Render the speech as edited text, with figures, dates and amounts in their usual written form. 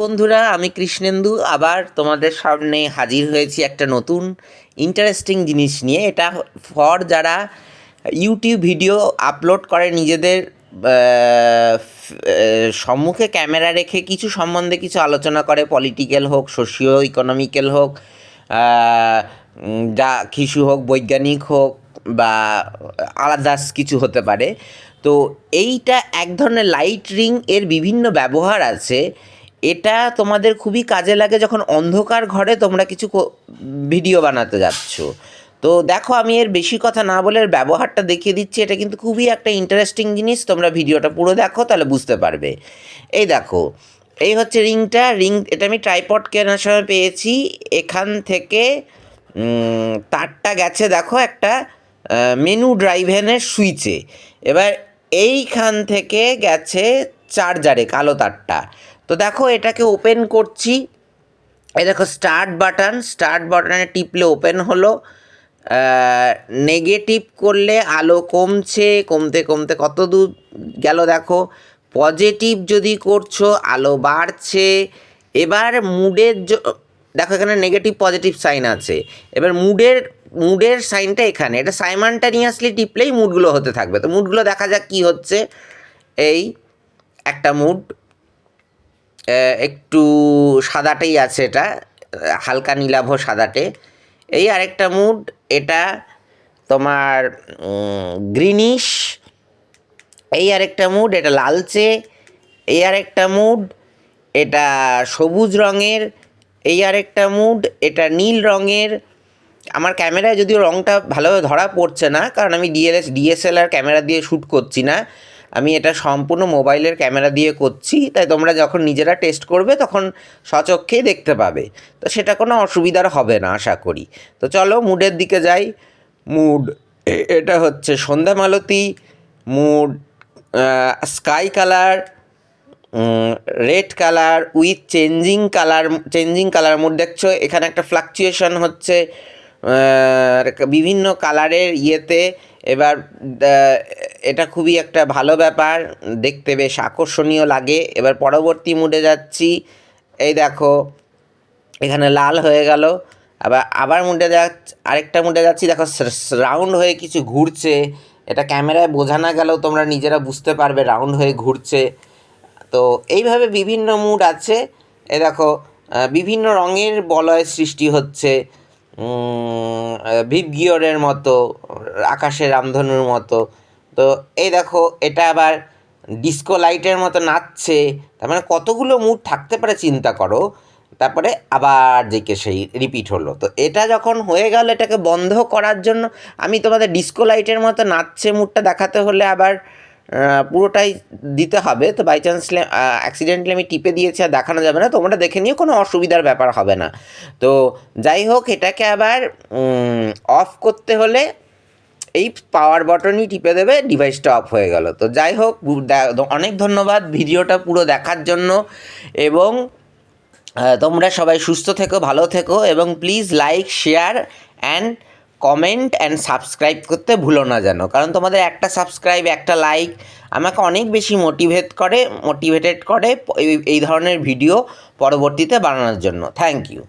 বন্ধুরা, আমি কৃষ্ণেন্দু আবার তোমাদের সামনে হাজির হয়েছি একটা নতুন ইন্টারেস্টিং জিনিস নিয়ে। এটা ফর যারা ইউটিউব ভিডিও আপলোড করে নিজেদের সম্মুখে ক্যামেরা রেখে কিছু সম্বন্ধে কিছু আলোচনা করে, পলিটিক্যাল হোক, সোশিও ইকোনমিক্যাল হোক, যা কিছু হোক, বৈজ্ঞানিক হোক বা আলাদা কিছু হতে পারে। তো এইটা এক ধরনের লাইট রিং, এর বিভিন্ন ব্যবহার আছে। এটা তোমাদের খুবই কাজে লাগে যখন অন্ধকার ঘরে তোমরা কিছু ভিডিও বানাতে যাচ্ছ। তো দেখো, আমি এর বেশি কথা না বলে এর ব্যবহারটা দেখিয়ে দিচ্ছি। এটা কিন্তু খুবই একটা ইন্টারেস্টিং জিনিস, তোমরা ভিডিওটা পুরো দেখো তাহলে বুঝতে পারবে। এই দেখো, এই হচ্ছে রিংটা। এটা আমি ট্রাইপড কেনার সময় পেয়েছি। এখান থেকে তারটা গেছে দেখো একটা মেনু ড্রাইভেনের সুইচে। এবার এইখান থেকে গেছে চার্জারে, কালো তারটা। তো দেখো, এটাকে ওপেন করছি। এই দেখো স্টার্ট বাটনে টিপলে ওপেন হলো। নেগেটিভ করলে আলো কমছে, কমতে কমতে কত দূর গেল দেখো। পজিটিভ যদি করছো আলো বাড়ছে। এবার দেখো এখানে নেগেটিভ পজিটিভ সাইন আছে। এবার মুডের সাইনটা এখানে, এটা সাইমানটানিয়াসলি টিপলেই মুডগুলো হতে থাকবে। তো মুডগুলো দেখা যাক কি হচ্ছে। এই একটা মুড একটু সাদাটেই আছে, এটা হালকা নীলাভ সাদাটে। এই আরেকটা মুড, এটা তোমার গ্রিনিশ। এই আরেকটা মুড, এটা লালচে। এই আরেকটা মুড, এটা সবুজ রঙের। এই আরেকটা মুড, এটা নীল রঙের। আমার ক্যামেরায় যদিও রঙটা ভালোভাবে ধরা পড়ছে না, কারণ আমি ডিএসএলআর ক্যামেরা দিয়ে শ্যুট করছি না, আমি এটা সম্পূর্ণ মোবাইলের ক্যামেরা দিয়ে করছি। তাই তোমরা যখন নিজেরা টেস্ট করবে তখন স্বচক্ষেই দেখতে পাবে। তো সেটা কোনো অসুবিধার হবে না আশা করি। তো চলো মুডের দিকে যাই। মুড এটা হচ্ছে সন্ধ্যা মালতী। Mood sky colour, red colour with changing colour mood. দেখছো এখানে একটা ফ্লাকচুয়েশন হচ্ছে বিভিন্ন কালারের ইয়েতে। এবার এটা খুবই একটা ভালো ব্যাপার, দেখতে বেশ আকর্ষণীয় লাগে। এবার পরবর্তী মুডে যাচ্ছি। এই দেখো এখানে লাল হয়ে গেল। আবার আরেকটা মুডে যাচ্ছি। দেখো রাউন্ড হয়ে কিছু ঘুরছে, এটা ক্যামেরায় বোঝা না গেলেও তোমরা নিজেরা বুঝতে পারবে রাউন্ড হয়ে ঘুরছে। তো এইভাবে বিভিন্ন মুড আছে। এ দেখো বিভিন্ন রঙের বলয় সৃষ্টি হচ্ছে, ভিবগিয়রের মতো, আকাশের রামধনুর মতো। তো এই দেখো এটা আবার ডিস্কো লাইটের মতো নাচছে। তার মানে কতগুলো মুড থাকতে পারে চিন্তা করো। তারপরে আবার সেই রিপিট হলো। তো এটা যখন হয়ে গেল, এটাকে বন্ধ করার জন্য আমি তোমাদের ডিস্কো লাইটের মতো নাচছে মুডটা দেখাতে হলে আবার পুরোটাই দিতে হবে। তো বাই চান্স অ্যাক্সিডেন্টলি আমি টিপে দিয়েছি আর দেখানো যাবে না, তোমরা দেখে নিও, কোনো অসুবিধার ব্যাপার হবে না। তো যাই হোক, এটাকে আবার অফ করতে হলে এই পাওয়ার বাটনই টিপে দেবে, ডিভাইসটা অফ হয়ে গেল। তো যাই হোক, অনেক ধন্যবাদ ভিডিওটা পুরো দেখার জন্য। এবং তোমরা সবাই সুস্থ থেকো, ভালো থেকো, এবং please like, share and comment and subscribe করতে ভুলো না যেন। কারণ তোমাদের একটা সাবস্ক্রাইব, একটা লাইক আমাকে অনেক বেশি মোটিভেটেড করে এই ধরনের ভিডিও পরবর্তীতে বানানোর জন্য। Thank you.